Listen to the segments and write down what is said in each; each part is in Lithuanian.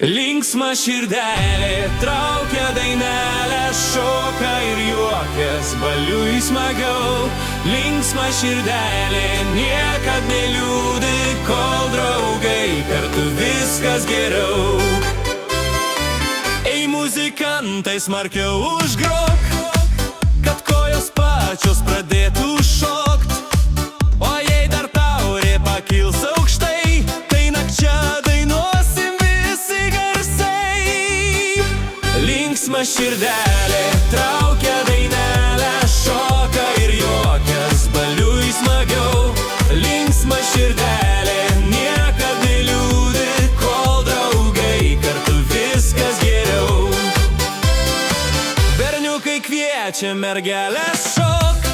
Linksma širdelė traukia dainelę, šoka ir juokias, baliui smagiau. Linksma širdelė niekad neliūdi, kol draugai kartu viskas geriau. Ei muzikantai, smarkiau užgrok, kad kojos pačios pradėtų šokt. O jei dar taurė pakils aukštai, tai nakčia dainuosim visi garsiai. Linksma širdelė traukia dainelę, šoka ir juokias, baliui smagiau. Linksma širdelė niekad neliūdi, kol draugai kartu viskas geriau. Berniukai kviečia mergelės šokt,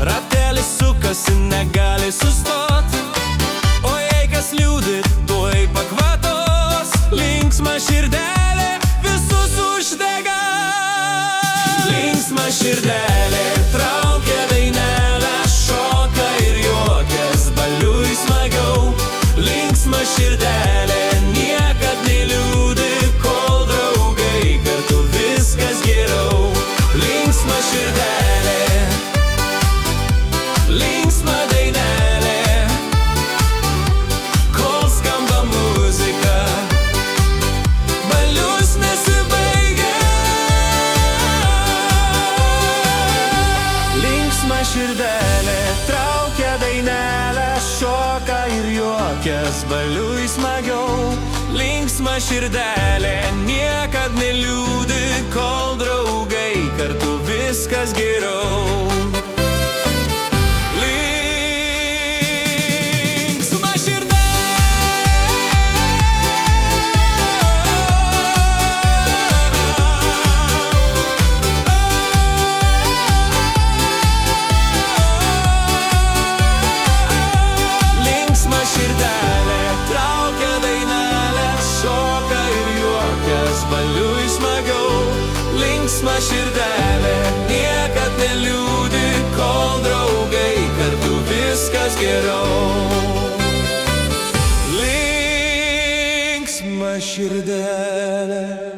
ratelis sukasi, negali sustot. O jei kas liūdi, tuoj pakvatos. Linksma širdelė visus uždega. Linksma širdelė traukia dainelę, šoka ir juokias, baliui smagiau. Linksma širdelė niekad neliūdi, kol draugai kartu viskas geriau. Linksma širdelė, linksma dainelė, kol skamba muzika, balius nesibaigia. Linksma širdelė traukia dainelę, šoka ir juokias, baliui smagiau. Linksma širdelė niekad neliūdi, kol draugai kartu viskas geriau. Baliui smagiau. Linksma širdelė niekad neliūdi, kol draugai kartu viskas geriau. Linksma širdelė.